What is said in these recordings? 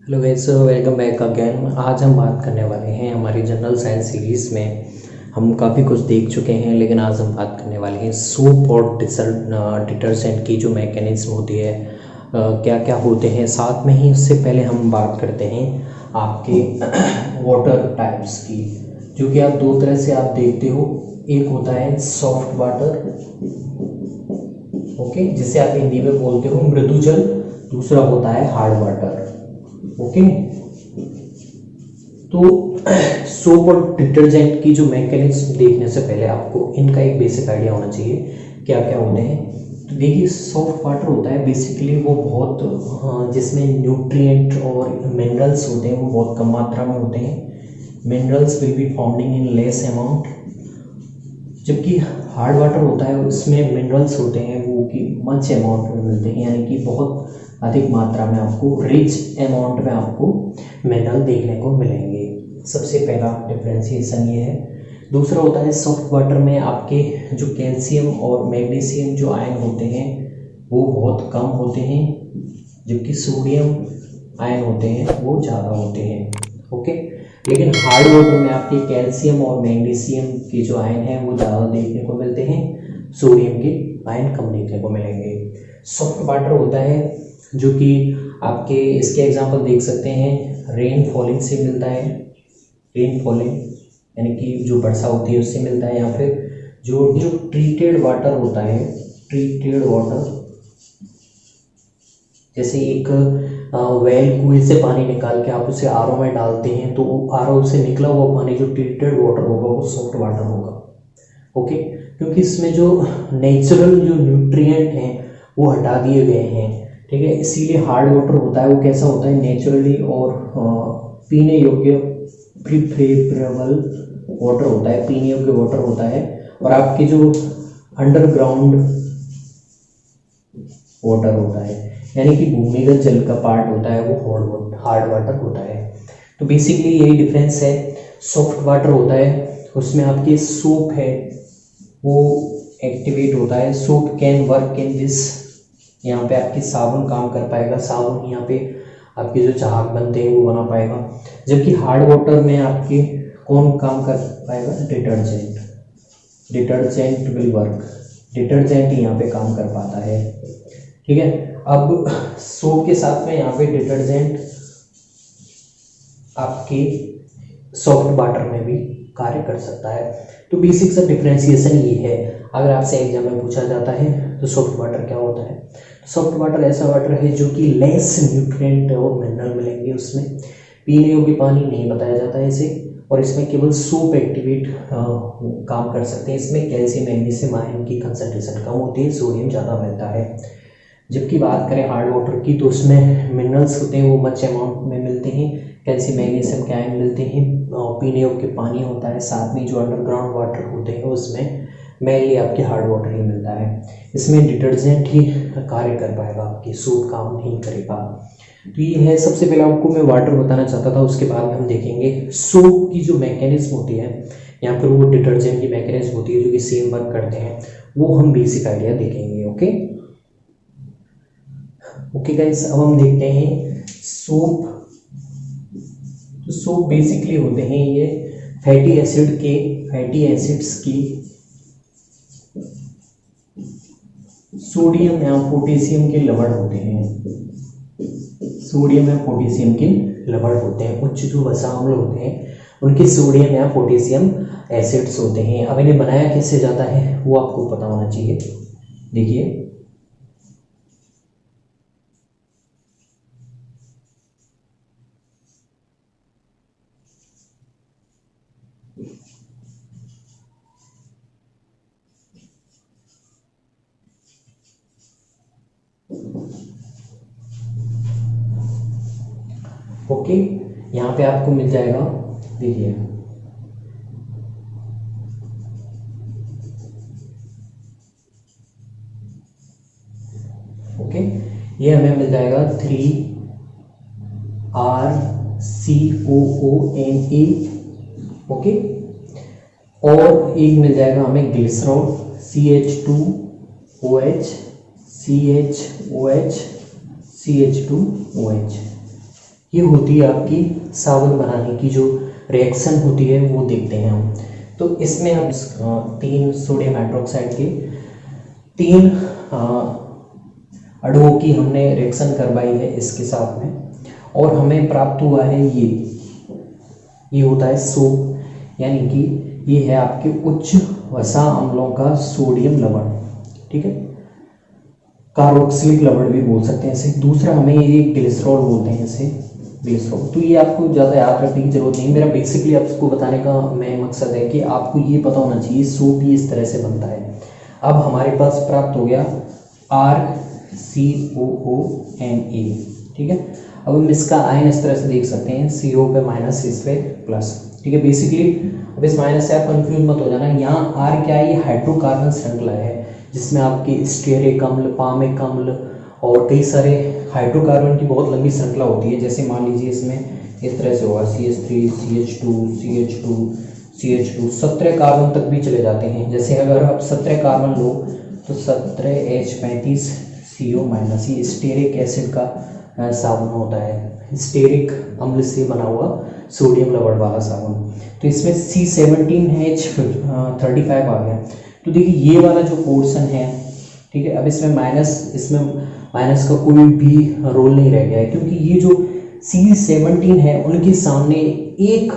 Hello guys, welcome back again. आज हम बात करने वाले हैं हमारी जनरल साइंस सीरीज़ में। हम काफ़ी कुछ देख चुके हैं, लेकिन आज हम बात करने वाले हैं सोप और डिटर्जेंट की जो मैकेनिज्म होती है, क्या क्या होते हैं। साथ में ही उससे पहले हम बात करते हैं आपके वाटर टाइप्स की, जो कि आप दो तरह से आप देखते हो। एक होता है सॉफ्ट वाटर, ओके, जिसे आप हिंदी में बोलते हो मृदु जल। दूसरा होता है हार्ड वाटर, ओके। तो सोप और डिटर्जेंट की जो मैकेनिज्म देखने से पहले आपको इनका एक बेसिक आइडिया होना चाहिए क्या क्या होते हैं। तो देखिए, सॉफ्ट वाटर होता है बेसिकली वो बहुत जिसमें न्यूट्रिएंट और मिनरल्स होते हैं वो बहुत कम मात्रा में होते हैं। Minerals will be founding in less amount. जबकि हार्ड वाटर होता है उसमें मिनरल्स होते हैं वो कि मच अमाउंट में मिलते हैं, यानी कि बहुत अधिक मात्रा में आपको रिच अमाउंट में आपको मिनरल देखने को मिलेंगे। सबसे पहला डिफ्रेंसिएशन ये है। दूसरा होता है सॉफ्ट वाटर में आपके जो कैल्शियम और मैग्नीशियम जो आयन होते हैं वो बहुत कम होते हैं, जबकि सोडियम आयन होते हैं वो ज़्यादा होते हैं, ओके। लेकिन हार्ड वाटर में आपके कैल्शियम और मैग्नीशियम के जो आयन हैं वो ज़्यादा देखने को मिलते हैं, सोडियम के आयन कम देखने को मिलेंगे। सॉफ्ट वाटर होता है जो कि आपके इसके एग्जांपल देख सकते हैं, रेन फॉलिंग से मिलता है। रेन फॉलिंग यानी कि जो वर्षा होती है उससे मिलता है, या फिर जो जो ट्रीटेड वाटर होता है, ट्रीटेड वाटर जैसे एक वेल कुएं से पानी निकाल के आप उसे आरओ में डालते हैं, तो आरओ से निकला हुआ पानी जो ट्रीटेड वाटर होगा वो सॉफ्ट वाटर होगा, ओके। क्योंकि इसमें जो नेचुरल जो न्यूट्रिएंट हैं वो हटा दिए गए हैं, ठीक है। इसीलिए हार्ड वाटर होता है वो कैसा होता है, नेचुरली और पीने योग्य प्रिफरेबल वाटर होता है, पीने योग्य वाटर होता है। और आपके जो अंडरग्राउंड वाटर होता है, यानी कि भूमिगत जल का पार्ट होता है वो हार्ड वाटर होता है। तो बेसिकली यही डिफरेंस है। सॉफ्ट वाटर होता है उसमें आपकी सोप है वो एक्टिवेट होता है। Soap can work in this, यहाँ पे आपकी साबुन काम कर पाएगा, साबुन यहाँ पे आपके जो चाहक बनते हैं वो बना पाएगा। जबकि हार्ड वाटर में आपके कौन काम कर पाएगा, detergent. Detergent will work, detergent यहाँ पे काम कर पाता है, ठीक है। अब सोप के साथ में यहाँ पे डिटर्जेंट आपके सॉफ्ट वाटर में भी कार्य कर सकता है। तो बेसिक सा डिफ्रेंसिएशन ये है। अगर आपसे एग्जाम में पूछा जाता है तो सॉफ्ट वाटर क्या होता है, सॉफ्ट वाटर ऐसा वाटर है जो कि लेस न्यूट्रिएंट और मिनरल मिलेंगे उसमें, पीने योग्य पानी नहीं बताया जाता है इसे, और इसमें केवल सोप एक्टिवेट काम कर सकते हैं। इसमें कैल्शियम मैग्नीशियम आयन की कंसंट्रेशन कम होती है, सोडियम ज़्यादा मिलता है। जबकि बात करें हार्ड वाटर की तो उसमें मिनरल्स होते हैं वो मच अमाउंट में मिलते हैं, कैल्शियम मैग्नीशियम के आयन मिलते हैं, पीने योग्य पानी होता है। साथ में जो अंडरग्राउंड वाटर होते हैं उसमें मेनली आपके हार्ड वाटर ही मिलता है। इसमें डिटर्जेंट ही कार्य कर पाएगा, आपकी सोप काम नहीं करेगा। तो ये है, सबसे पहले आपको मैं वाटर बताना चाहता था, उसके बाद में हम देखेंगे सोप की जो मैकेनिज्म होती है, यहाँ पर वो डिटर्जेंट की मैकेनिज्म होती है जो कि सेम वर्क करते हैं, वो हम बेसिक आइडिया देखेंगे, ओके। ओके गाइस, अब हम देखते हैं सोप। तो सोप बेसिकली होते हैं ये फैटी एसिड्स की सोडियम या पोटेशियम के लवण होते हैं, सोडियम या पोटेशियम के लवण होते हैं। उच्च जो वसा अम्ल होते हैं उनके सोडियम या पोटेशियम एसिड्स होते हैं। अब इन्हें बनाया कैसे जाता है वो आपको पता होना चाहिए। देखिए, ओके, यहाँ पे आपको मिल जाएगा, देखिए ओके, ये हमें मिल जाएगा 3RCOONA, ओके। और एक मिल जाएगा हमें ग्लिसरॉल CH2OH CH2OH। ये होती है आपकी साबुन बनाने की जो रिएक्शन होती है वो देखते हैं हम। तो इसमें हम 3 सोडियम हाइड्रोक्साइड के 3 अणुओं की हमने रिएक्शन करवाई है इसके साथ में, और हमें प्राप्त हुआ है ये होता है सोप, यानी कि ये है आपके उच्च वसा अम्लों का सोडियम लवण, ठीक है, कार्बोक्सिलिक लवण भी बोल सकते हैं इसे। दूसरा हमें ये ग्लिसरॉल बोलते हैं इसे, ग्लिसरॉल। तो ये आपको ज़्यादा याद रखने की जरूरत नहीं, मेरा बेसिकली आपको बताने का मैं मकसद है कि आपको ये पता होना चाहिए सोप भी इस तरह से बनता है। अब हमारे पास प्राप्त हो गया RCOONA, ठीक है। अब हम इसका आयन इस तरह से देख सकते हैं, CO पे माइनस, इस पे प्लस, ठीक है। बेसिकली अब इस माइनस से आप कंफ्यूज मत हो जाना, यहाँ R क्या है, ये हाइड्रोकार्बन श्रृंखला है जिसमें आपके स्टेरिक अम्ल, पामिक अम्ल और कई सारे हाइड्रोकार्बन की बहुत लंबी श्रृंखला होती है। जैसे मान लीजिए इसमें इस तरह से होगा CH3 CH2 CH2 CH2, 17 carbon तक भी चले जाते हैं। जैसे अगर आप 17 कार्बन लो तो 17H35 CO माइनस, ये स्टेरिक एसिड का साबुन होता है, स्टेरिक अम्ल से बना हुआ सोडियम लवण वाला साबुन। तो इसमें C17H35 आ गया। तो देखिए ये वाला जो पोर्शन है, ठीक है, अब इसमें माइनस का कोई भी रोल नहीं रह गया है, क्योंकि ये जो C17 है उनके सामने एक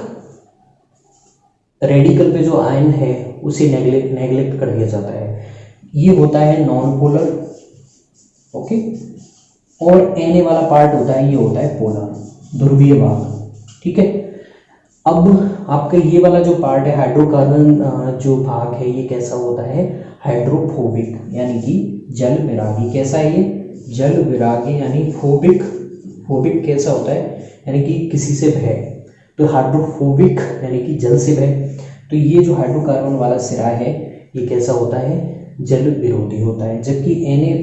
रेडिकल पे जो आयन है उसे नेग्लेक्ट कर दिया जाता है। ये होता है नॉन पोलर, ओके, और Na वाला पार्ट होता है, ये होता है पोलर, ध्रुवीय भाग, ठीक है। अब आपका ये वाला जो पार्ट है हाइड्रोकार्बन जो भाग है, ये कैसा होता है, हाइड्रोफोबिक, यानी कि जल विरागी। कैसा है ये, जल विरागी, यानी फोबिक कैसा होता है, यानी कि किसी से भय, तो हाइड्रोफोबिक यानी कि जल से भय। तो ये जो हाइड्रोकार्बन वाला सिरा है ये कैसा होता है, जल विरोधी होता है। जबकि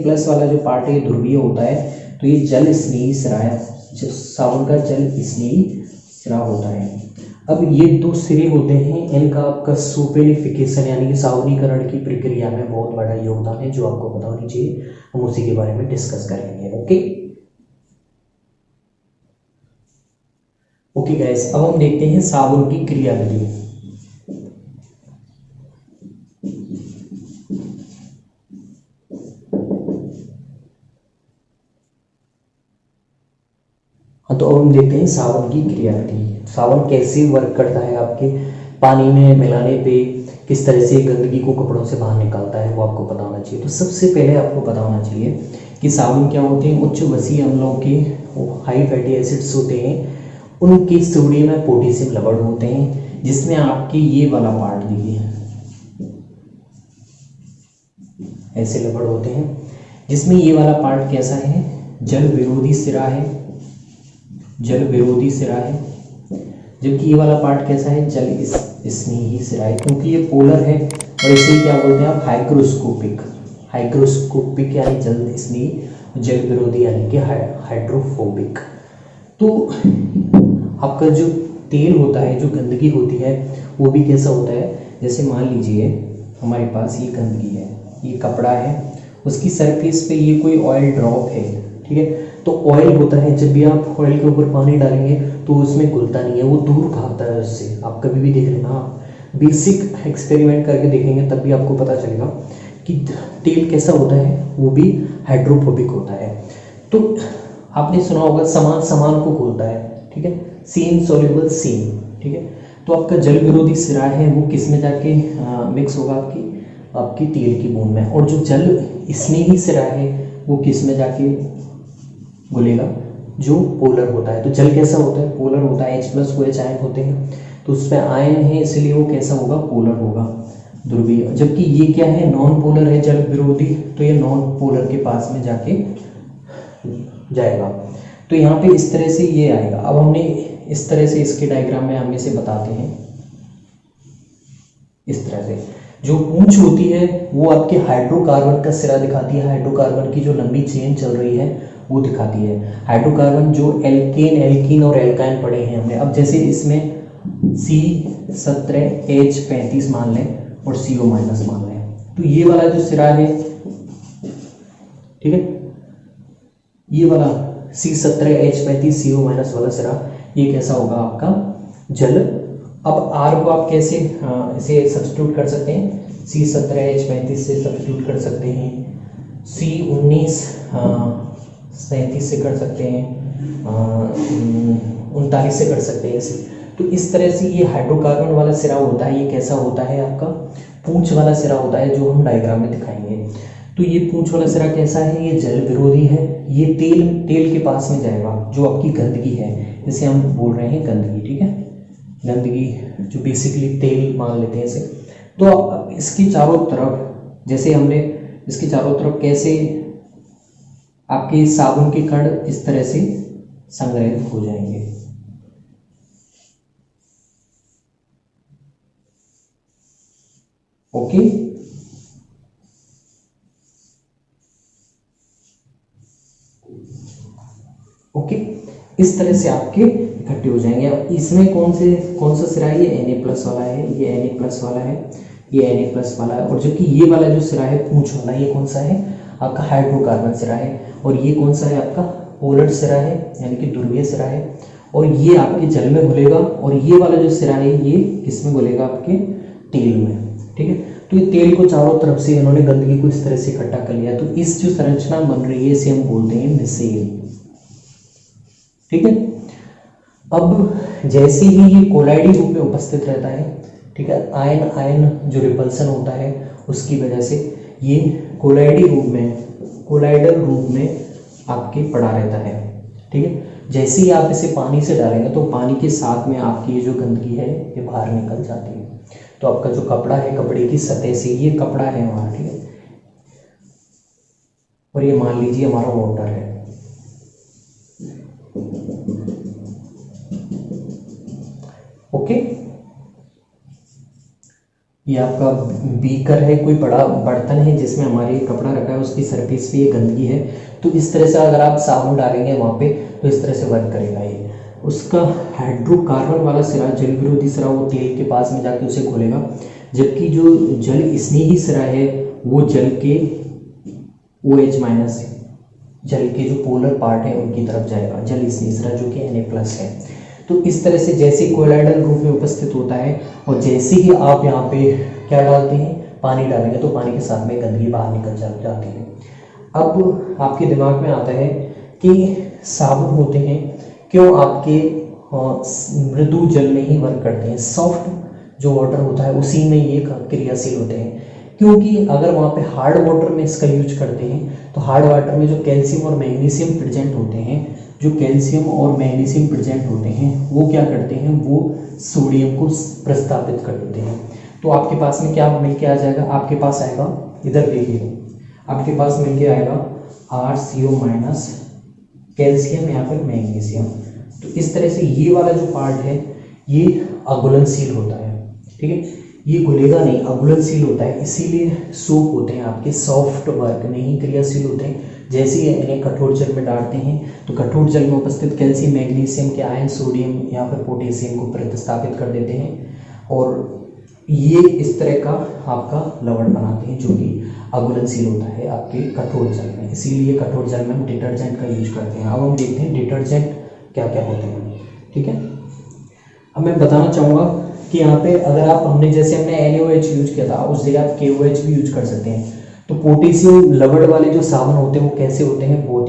Na+ वाला जो पार्ट है ध्रुवीय होता है, तो ये जल स्नेही सिरा है, साबुन का जल स्नेही सिरा होता है। अब ये 2 सिरे होते हैं, इनका आपका सोपेनिफिकेशन यानी कि साबुनीकरण की प्रक्रिया में बहुत बड़ा योगदान है, जो आपको पता होनी चाहिए। हम उसी के बारे में डिस्कस करेंगे। ओके गाइस, अब हम देखते हैं साबुन की क्रियाविधि। तो अब हम देखते हैं साबुन की क्रियाविधि। साबुन कैसे वर्क करता है, आपके पानी में मिलाने पे किस तरह से गंदगी को कपड़ों से बाहर निकालता है, वो आपको पता होना चाहिए। तो सबसे पहले आपको पता होना चाहिए कि साबुन क्या होते हैं, उच्च वसीय अम्लों के हाई फैटी एसिड्स होते हैं, उनके सोडियम में पोटेशियम लवण होते हैं, जिसमें आपके ये वाला पार्ट देखिए ऐसे लवण होते हैं, जिसमें ये वाला पार्ट कैसा है, जल विरोधी सिरा है, जल विरोधी सिरा है। जबकि ये वाला पार्ट कैसा है, जल स्नेही सिरा है, क्योंकि ये पोलर है। और इसे क्या बोलते हैं आप, हाइग्रोस्कोपिक यानी जल स्नेही, जल विरोधी यानी कि हाइड्रोफोबिक। तो आपका जो तेल होता है, जो गंदगी होती है, वो भी कैसा होता है, जैसे मान लीजिए हमारे पास ये गंदगी है, ये कपड़ा है, उसकी सरफेस पे ये कोई ऑयल ड्रॉप है, ठीक है। तो ऑयल होता है, जब भी आप ऑयल के ऊपर पानी डालेंगे तो उसमें घुलता नहीं है, वो दूर भागता है उससे। आप कभी भी देख लेना, आप बेसिक एक्सपेरिमेंट करके देखेंगे तब भी आपको पता चलेगा कि तेल कैसा होता है, वो भी हाइड्रोफोबिक होता है। तो आपने सुना होगा समान को घोलता है, ठीक है, सेम सॉल्युबल सेम, ठीक है। तो आपका जल विरोधी सिरा है वो किस में जाके मिक्स होगा, आपकी तेल की बूंद में। और जो जल स्नेही सिरा है वो किस में जाके घुलेगा, जो पोलर होता है। तो जल कैसा होता है, पोलर होता है, H+ OH आयन होते हैं, तो उसमें आयन है इसलिए वो कैसा होगा, पोलर होगा, ध्रुवीय। जबकि ये क्या है, नॉन पोलर है, जल विरोधी, तो ये नॉन पोलर के पास में जाके जाएगा। तो यहाँ पे इस तरह से ये आएगा। अब हमने इस तरह से इसके डायग्राम में हम इसे बताते हैं इस तरह से। जो पूंछ होती है वो आपके हाइड्रोकार्बन का सिरा दिखाती है, हाइड्रोकार्बन की जो लंबी चेन चल रही है वो दिखाती है। हाइड्रोकार्बन जो एल्कीन और एल्काइन पढ़े हैं हमने। अब जैसे इसमें C17H35 मान लें और CO- मान लें, तो ये वाला जो सिरा है, ठीक है, ये वाला C17H35CO- वाला सिरा, ये कैसा होगा आपका जल। अब R को आप कैसे इसे सब्स्टिट्यूट कर सकते हैं, C17H35 से सब्स्टिट्यूट कर सकते हैं, C1937 से कर सकते हैं, 39 से कर सकते हैं इसे। तो इस तरह से ये हाइड्रोकार्बन वाला सिरा होता है, ये कैसा होता है आपका पूंछ वाला सिरा होता है, जो हम डायग्राम में दिखाएंगे। तो ये पूंछ वाला सिरा कैसा है, ये जल विरोधी है, ये तेल के पास में जाएगा, जो आपकी गंदगी है, जिसे हम बोल रहे हैं गंदगी, ठीक है, गंदगी जो बेसिकली तेल मान लेते हैं इसे। तो अब इसके चारों तरफ, जैसे हमने इसके चारों तरफ कैसे आपके साबुन के कण इस तरह से संग्रहित हो जाएंगे। ओके, ओके, इस तरह से आपके इकट्ठे हो जाएंगे। अब इसमें कौन सा सिरा है, ये Na+ वाला है, ये Na+ वाला है, ये Na+ वाला है, और जबकि ये वाला जो सिरा है पूंछ वाला, ये कौन सा है आपका हाइड्रोकार्बन सिरा है, और ये कौन सा है आपका पोलर सिरा है, यानी कि ध्रुवीय सिरा है, और ये आपके जल में घुलेगा, और ये वाला जो सिरा है ये किसमें घुलेगा, आपके तेल में, ठीक है। तो ये तेल को चारों तरफ से इन्होंने गंदगी को इस तरह से इकट्ठा कर लिया, तो इस जो संरचना बन रही है इसे हम बोलते हैं मिसेल, ठीक है। अब जैसे ही ये कोलाइडी रूप में उपस्थित रहता है, ठीक है, आयन आयन जो रिपल्सन होता है उसकी वजह से ये कोलाइडल रूप में आपके पड़ा रहता है, ठीक है। जैसे ही आप इसे पानी से डालेंगे तो पानी के साथ में आपकी ये जो गंदगी है ये बाहर निकल जाती है। तो आपका जो कपड़ा है, कपड़े की सतह से ये कपड़ा है हमारा, ठीक है, और ये मान लीजिए हमारा वाटर है, ओके। ये आपका बीकर है, कोई बड़ा बर्तन है जिसमें हमारे कपड़ा रखा है, उसकी सरफेस पे ये गंदगी है। तो इस तरह से अगर आप साबुन डालेंगे वहाँ पे तो इस तरह से वर्क करेगा ये। उसका हाइड्रोकार्बन वाला सिरा, जल विरोधी सिरा, वो तेल के पास में जाके उसे खोलेगा, जबकि जो जल स्नेही सिरा है वो जल के OH- जल के जो पोलर पार्ट है उनकी तरफ जाएगा, जल स्नेही सिरा जो कि Na+ है। तो इस तरह से जैसे कोलाइडल रूप में उपस्थित होता है, और जैसे ही आप यहाँ पे क्या डालते हैं, पानी डालेंगे, तो पानी के साथ में गंदगी बाहर निकल जाती है। अब आपके दिमाग में आता है कि साबुन होते हैं क्यों आपके मृदु जल में ही वर्क करते हैं, सॉफ्ट जो वाटर होता है उसी में ये क्रियाशील होते हैं, क्योंकि अगर वहाँ पे हार्ड वाटर में इसका यूज करते हैं तो हार्ड वाटर में जो कैल्शियम और मैग्नीशियम प्रेजेंट होते हैं, वो क्या करते हैं, वो सोडियम को प्रस्तापित कर देते हैं। तो आपके पास में क्या मिलके आ जाएगा, आपके पास आएगा, इधर देखिए, आपके पास मिलके आएगा RCO- कैल्शियम या फिर मैग्नीशियम। तो इस तरह से ये वाला जो पार्ट है ये अघुलनशील होता है, ठीक है, ये घुलेगा नहीं, अघुलनशील होता है, इसीलिए सोप होते हैं आपके सॉफ्ट वर्क में ही क्रियाशील होते हैं। जैसे ही इन्हें कठोर जल में डालते हैं तो कठोर जल में उपस्थित कैल्शियम, मैग्नीशियम के आयन सोडियम या फिर पोटेशियम को प्रतिस्थापित कर देते हैं, और ये इस तरह का आपका लवण बनाते हैं जो कि अघुलनशील होता है आपके कठोर जल में। इसीलिए कठोर जल में हम डिटर्जेंट का यूज करते हैं। अब हम देखते हैं डिटर्जेंट क्या क्या होते हैं, ठीक है। अब मैं बताना चाहूँगा कि यहाँ पे अगर हमने NaOH यूज किया था, उस जगह आप KOH भी यूज कर सकते हैं। तो पोटेशियम लवण वाले जो साबुन होते हैं वो कैसे होते हैं, बहुत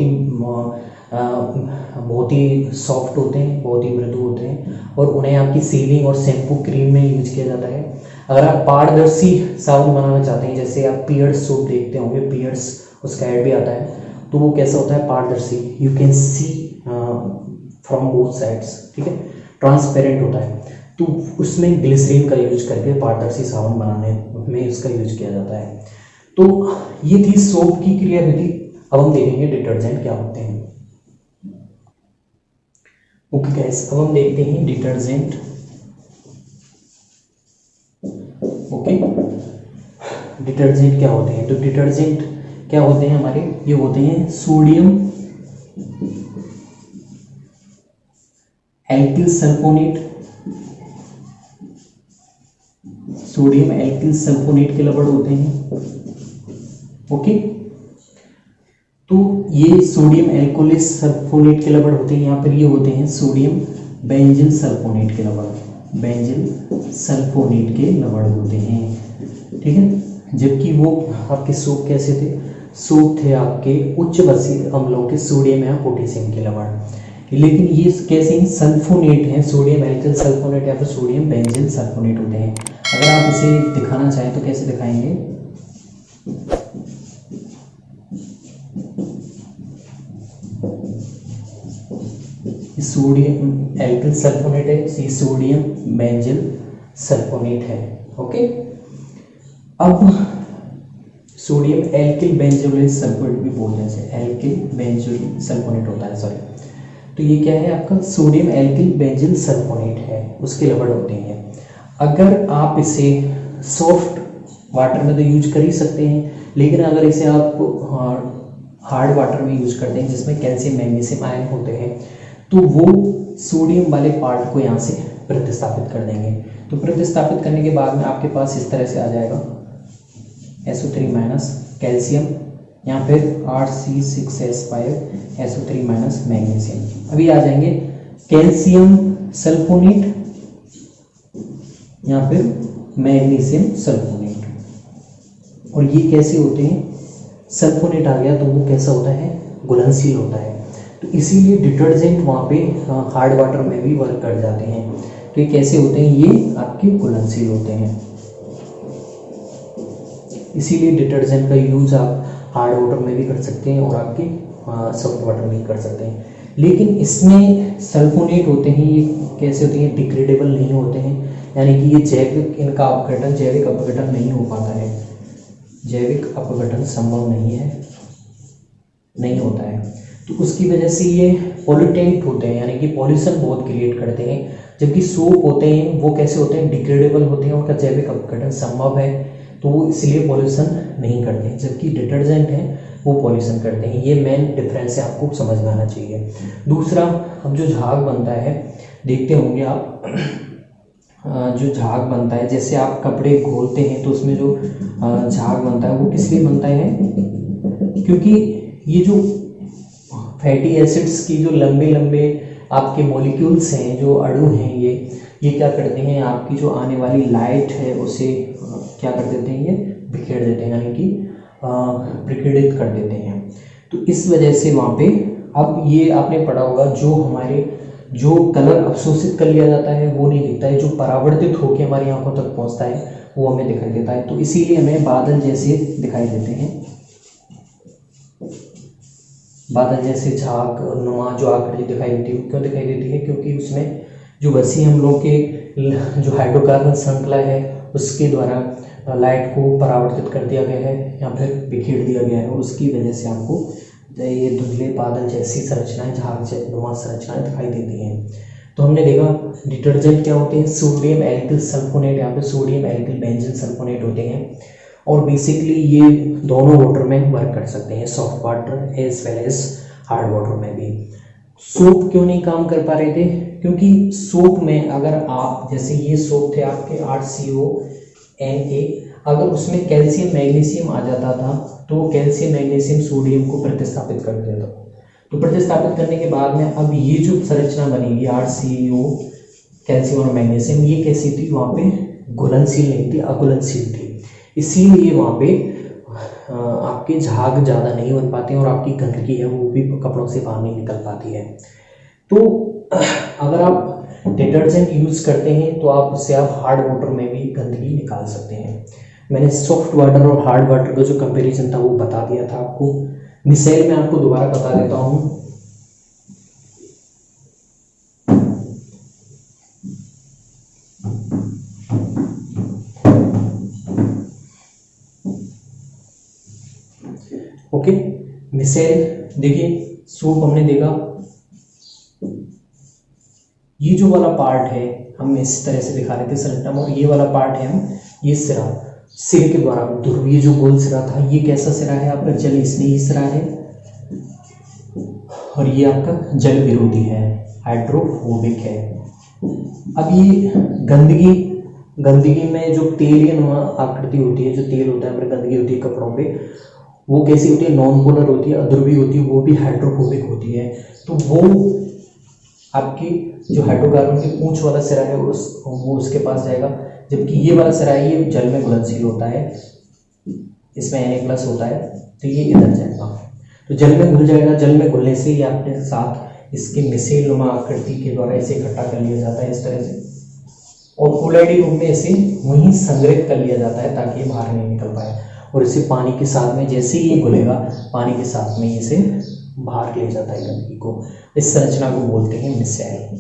ही सॉफ्ट होते हैं, बहुत ही मृदु होते हैं, और उन्हें आपकी सीलिंग और शैम्पू क्रीम में यूज किया जाता है। अगर आप पारदर्शी साबुन बनाना चाहते हैं, जैसे आप पियर्स सोप देखते होंगे, पियर्स उसका ऐड भी आता है, तो वो कैसा होता है, पारदर्शी, you can see from both sides, ठीक है, ट्रांसपेरेंट होता है। तो उसमें ग्लिसरीन का यूज करके पारदर्शी साबुन बनाने में इसका यूज किया जाता है। तो ये थी सोप की क्रियाविधि। अब हम देखेंगे डिटर्जेंट क्या होते हैं। ओके गाइस, अब हम देखते हैं डिटर्जेंट। ओके, डिटर्जेंट क्या होते हैं, तो डिटर्जेंट क्या होते हैं हमारे, ये होते हैं सोडियम एल्किल सल्फोनेट के लवण होते हैं। ओके, तो ये सोडियम एल्कोहलिक सल्फोनेट के लवण होते हैं, यहाँ पर ये होते हैं सोडियम बेंजीन सल्फोनेट के लवण, बेंजीन सल्फोनेट के लवण होते हैं, ठीक है। जबकि वो आपके सोप कैसे थे, सोप थे आपके उच्च बसीय अम्लों के सोडियम या पोटेशियम के लवण, लेकिन ये कैसे सल्फोनेट हैं, सोडियम एल्काइल सल्फोनेट या फिर सोडियम बेंजीन सल्फोनेट होते हैं। अगर आप इसे दिखाना चाहें तो कैसे दिखाएंगे, सोडियम एल्काइल सल्फोनेट है, ये सोडियम बेंजीन सल्फोनेट है, ओके। अब सोडियम एल्काइल बेंजोइल सल्फोनेट भी बोलते हैं, एल्काइल बेंजोइल सल्फोनेट होता है, सॉरी। तो ये क्या है आपका सोडियम एल्काइल बेंजीन सल्फोनेट है, उसके लवण होते हैं। अगर आप इसे सॉफ्ट वाटर में तो यूज कर ही सकते हैं, लेकिन अगर इसे आप हार्ड वाटर में यूज करते हैं जिसमें कैल्शियम मैग्नीशियम आयन होते हैं, तो वो सोडियम वाले पार्ट को यहाँ से प्रतिस्थापित कर देंगे। तो प्रतिस्थापित करने के बाद में आपके पास इस तरह से आ जाएगा SO3 माइनस कैल्शियम, यहाँ फिर RC6S5 SO3 माइनस मैग्नीशियम। अभी आ जाएंगे कैल्शियम सल्फोनेट, यहाँ फिर मैग्नीशियम सल्फोनेट, और ये कैसे होते हैं, सल्फोनेट आ गया तो वो कैसा होता है, घुलनशील होता है। तो इसीलिए डिटर्जेंट वहाँ पे हार्ड वाटर में भी वर्क कर जाते हैं। तो ये कैसे होते हैं, ये आपके घुलनशील होते हैं, इसीलिए डिटर्जेंट का यूज आप हार्ड वाटर में भी कर सकते हैं और आपके सॉफ्ट वाटर में भी कर सकते हैं। लेकिन इसमें सल्फोनेट होते हैं, ये कैसे होते हैं, डिग्रेडेबल नहीं होते हैं, यानी कि ये जैविक इनका अपघटन, जैविक अपघटन नहीं हो पाता है, जैविक अपघटन संभव नहीं होता है। तो उसकी वजह से ये पॉल्यूटेंट होते हैं, यानी कि पॉल्यूशन बहुत क्रिएट करते हैं। जबकि सोप होते हैं वो कैसे होते हैं, डिग्रेडेबल होते हैं, उनका जैविक अपघटन संभव है, तो वो इसलिए पॉल्यूशन नहीं करते हैं। जबकि डिटर्जेंट हैं वो पॉल्यूशन करते हैं। ये मेन डिफरेंस है, आपको समझ में आना चाहिए। दूसरा, अब जो झाग बनता है, देखते होंगे आप, जो झाग बनता है, जैसे आप कपड़े घोलते हैं तो उसमें जो झाग बनता है वो किस लिए बनता है, क्योंकि ये जो फैटी एसिड्स की जो लंबे लंबे आपके मॉलिक्यूल्स हैं, जो अणु हैं, ये क्या करते हैं, आपकी जो आने वाली लाइट है उसे क्या कर देते हैं, ये बिखेर देते हैं, यानी कि विकिरणित कर देते हैं। तो इस वजह से वहाँ पे, अब ये आपने पढ़ा होगा, जो हमारे जो कलर अवशोषित कर लिया जाता है वो नहीं दिखता है, जो परावर्तित होकर हमारी आंखों तक पहुँचता है वो हमें दिखाई देता है। तो इसीलिए हमें बादल जैसे दिखाई देते हैं, बादल जैसे झाग नुमा जो आकृति दिखाई देती है, क्यों दिखाई देती है, क्योंकि उसमें जो बसी हम लोग के जो हाइड्रोकार्बन श्रृंखला है उसके द्वारा लाइट को परावर्तित कर दिया गया है या फिर बिखेर दिया गया है, और उसकी वजह से आपको ये धुंधले बादल जैसी संरचनाएं, झाग नुमा संरचनाएं दिखाई देती हैं। तो हमने देखा डिटर्जेंट क्या होते हैं, सोडियम एल्काइल सल्फोनेट या फिर सोडियम एल्काइल बेंजीन सल्फोनेट होते हैं, और बेसिकली ये दोनों वाटर में वर्क कर सकते हैं, soft water as well as hard water में भी। सोप क्यों नहीं काम कर पा रहे थे, क्योंकि सोप में अगर आप, जैसे ये सोप थे आपके HCONA, अगर उसमें कैल्शियम मैग्नीशियम आ जाता था तो कैल्शियम मैग्नीशियम सोडियम को प्रतिस्थापित कर देता। तो प्रतिस्थापित करने के बाद में अब ये जो संरचना बनेगी HCO, कैल्शियम और मैग्नीशियम, ये कैसी थी, वहाँ पे घुलनशील नहीं थी, अघुलनशील थी। इसीलिए वहाँ पे आपके झाग ज़्यादा नहीं बन पाते हैं और आपकी गंदगी है वो भी कपड़ों से बाहर नहीं निकल पाती है। तो अगर आप डिटर्जेंट यूज़ करते हैं तो आप उससे आप हार्ड वाटर में भी गंदगी निकाल सकते हैं। मैंने सॉफ्ट वाटर और हार्ड वाटर का जो कंपैरिजन था वो बता दिया था आपको। मिसाल मैं आपको दोबारा बता देता हूँ। ओके, मिसाल देखिए, सोप हमने देखा, ये जो वाला पार्ट है हम इस तरह से दिखा रहे थे संरचना में, और ये वाला पार्ट है हम ये सिरा, सिरे के द्वारा ध्रुवीय जो गोल सिरा था, ये कैसा सिरा है आपका, जल स्नेही सिरा है, और ये आपका जल विरोधी है, हाइड्रोफोबिक है। अब ये गंदगी में जो तेलीय नुमा आकृति होती है, जो तेल होता है, गंदगी होती है कपड़ों पे, वो कैसी होती है, नॉन पोलर होती है, अध्रुवीय होती है, वो भी हाइड्रोफोबिक होती है। तो वो आपकी जो हाइड्रोकार्बन की पूंछ वाला सिरा है वो उसके पास जाएगा, जबकि ये वाला सिरा है ये जल में घुलनशील होता है, इसमें Na+ होता है, तो ये इधर जाएगा, तो जल में घुल जाएगा। जल में घुलने से ये अपने साथ इसके मिसेल नुमा आकृति के द्वारा इसे इकट्ठा कर लिया जाता है इस तरह से, और कोलाइडी रूप में इसे वहीं संग्रहित कर लिया जाता है ताकि ये बाहर नहीं निकल पाए, और इसे पानी के साथ में जैसे ही ये घुलेगा पानी के साथ में इसे बाहर ले जाता है गंदगी को। इस संरचना को बोलते हैं मिसेल।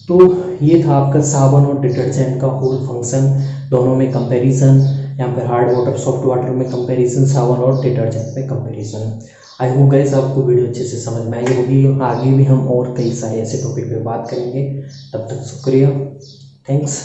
तो ये था आपका साबुन और डिटर्जेंट का होल फंक्शन, दोनों में कंपैरिजन, यहाँ पर हार्ड वाटर सॉफ्ट वाटर में कंपैरिजन, साबुन और डिटर्जेंट में कंपैरिजन। आई होप गाइस आपको वीडियो अच्छे से समझ में आई होगी। आगे भी हम और कई सारे ऐसे टॉपिक पे बात करेंगे, तब तक शुक्रिया, थैंक्स।